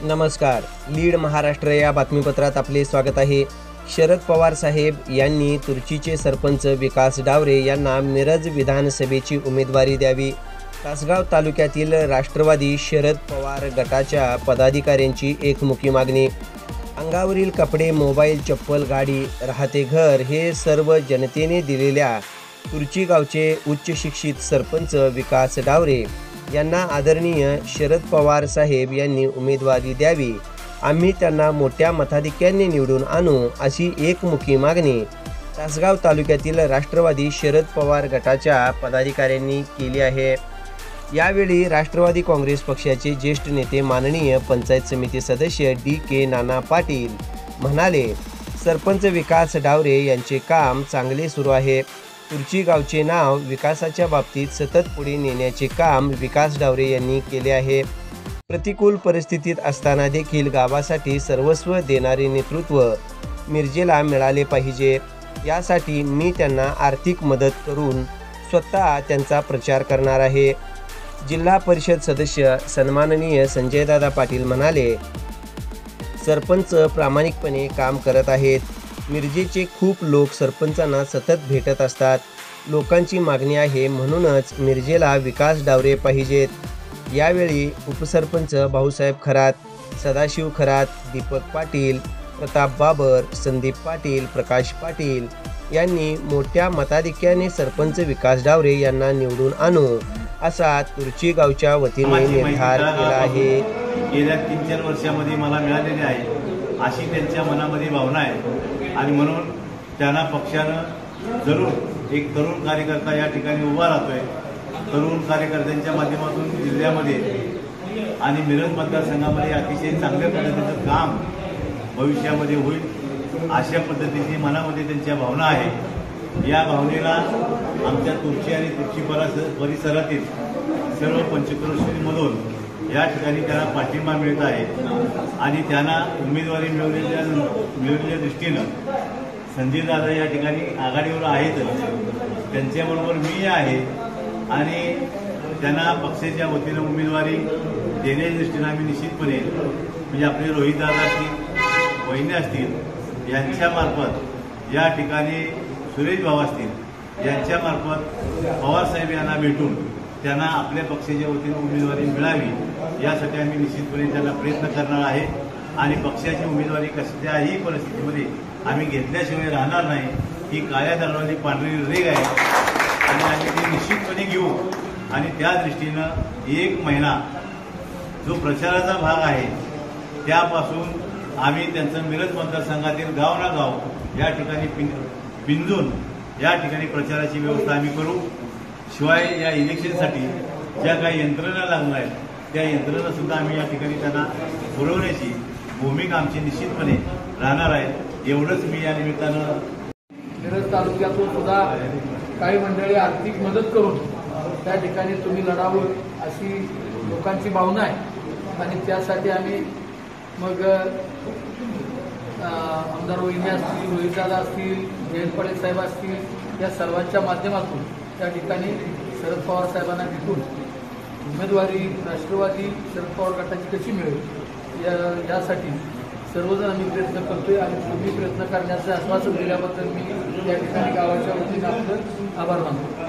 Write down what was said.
नमस्कार. लीड महाराष्ट्र या बातमीपत्रात आपले स्वागत आहे. शरद पवार साहेब यांनी तुर्चीचे सरपंच विकास डावरे यांना मिरज विधानसभेची उमेदवारी द्यावी. तासगाव तालुक्यातील राष्ट्रवादी शरद पवार गटाच्या पदाधिकाऱ्यांची एकमुखी मागणी. अंगावरील कपडे, मोबाईल, चप्पल, गाडी, राहते घर हे सर्व जनतेने दिलेल्या तुर्ची गावचे उच्च शिक्षित सरपंच विकास डावरे यांना आदरणीय शरद पवार साहेब यांनी उमेदवारी द्यावी. आम्ही त्यांना मोठ्या मताधिक्याने निवडून आणू अशी एकमुखी मागणी तासगाव तालुक्यातील राष्ट्रवादी शरद पवार गटाच्या पदाधिकाऱ्यांनी केली आहे. यावेळी राष्ट्रवादी काँग्रेस पक्षाचे ज्येष्ठ नेते माननीय पंचायत समिती सदस्य DK नाना पाटील म्हणाले, सरपंच विकास डावरे यांचे काम चांगले सुरू आहे. तुर्ची गावचे नाव विकासाच्या बाबतीत सतत पुढे नेण्याचे काम विकास डावरे यांनी केले आहे. प्रतिकूल परिस्थितीत असताना देखील गावासाठी सर्वस्व देणारे नेतृत्व मिरजेला मिळाले पाहिजे. यासाठी मी त्यांना आर्थिक मदत करून स्वतः त्यांचा प्रचार करणार आहे. जिल्हा परिषद सदस्य सन्माननीय संजयदादा पाटील म्हणाले, सरपंच प्रामाणिकपणे काम करत आहेत. मिरजेचे खूप लोक सरपंचांना सतत भेटत असतात. लोकांची मागणी आहे, म्हणूनच मिरजेला विकास डावरे पाहिजेत. यावेळी उपसरपंच भाऊसाहेब खरात, सदाशिव खरात, दीपक पाटील, प्रताप बाबर, संदीप पाटील, प्रकाश पाटील यांनी मोठ्या मताधिक्याने सरपंच विकास डावरे यांना निवडून आणू असा तुर्ची गावच्या वतीने निर्धार केला आहे. गेल्या 3-4 वर्षामध्ये मला मिळालेली आहे अशी त्यांच्या मनामध्ये भावना आहे आणि म्हणून त्यांना पक्षानं जरूर एक तरुण कार्यकर्ता या ठिकाणी उभा राहतोय. तरुण कार्यकर्त्यांच्या माध्यमातून जिल्ह्यामध्ये आणि मिरज मतदारसंघामध्ये अतिशय चांगल्या पद्धतीचं काम भविष्यामध्ये होईल अशा पद्धतीची मनामध्ये त्यांच्या भावना आहे. या भावनेला आमच्या तुर्ची आणि तुर्ची परिसरातील सर्व पंचक्रोशीमधून या ठिकाणी त्यांना पाठिंबा मिळत आहे आणि त्यांना उमेदवारी मिळवलेल्या दृष्टीनं संजयदादा या ठिकाणी आघाडीवर आहेत. त्यांच्याबरोबर मी आहे आणि त्यांना पक्षाच्या वतीनं उमेदवारी देण्याच्या दृष्टीनं आम्ही निश्चितपणे म्हणजे आपले रोहितदादा असतील, वहिनी असतील यांच्यामार्फत या ठिकाणी सुरेश भाऊ असतील यांच्यामार्फत पवारसाहेब यांना भेटून त्यांना आपल्या पक्षाच्या वतीनं उमेदवारी मिळावी यासाठी आम्ही निश्चितपणे त्यांना प्रयत्न करणार आहे आणि पक्षाची उमेदवारी कसल्याही परिस्थितीमध्ये आम्ही घेतल्याशिवाय राहणार नाही. ही काळ्या दरवाजी पांढरी रेग आहे आणि आम्ही ती निश्चितपणे घेऊ आणि त्या दृष्टीनं 1 महिना जो प्रचाराचा भाग आहे त्यापासून आम्ही त्यांचं मिरज मतदारसंघातील गाव ना गाव या ठिकाणी पिंजून या ठिकाणी प्रचाराची व्यवस्था आम्ही करू. शिवाय या इलेक्शनसाठी ज्या काही यंत्रणा लागणार आहेत त्या यंत्रणा सुद्धा आम्ही या ठिकाणी त्यांना बोलवण्याची भूमिका आमची निश्चितपणे राहणार आहे. एवढंच मी या निमित्तानं मिरज तालुक्यातून सुद्धा काही मंडळी आर्थिक मदत करून त्या ठिकाणी तुम्ही लढावं अशी लोकांची भावना आहे आणि त्यासाठी आम्ही मग आमदार वहिनी असतील, रोहितदादा असतील, जयंत पाटील साहेब असतील या सर्वांच्या माध्यमातून त्या ठिकाणी शरद पवार साहेबांना भेटून उमेदवारी राष्ट्रवादी शरद पवार गटाची कशी मिळेल यासाठी सर्वजण आम्ही प्रयत्न करतोय आणि तुम्ही प्रयत्न करण्याचं आश्वासन दिल्याबद्दल मी या ठिकाणी गावाच्या वतीनं आपलं आभार मानतो.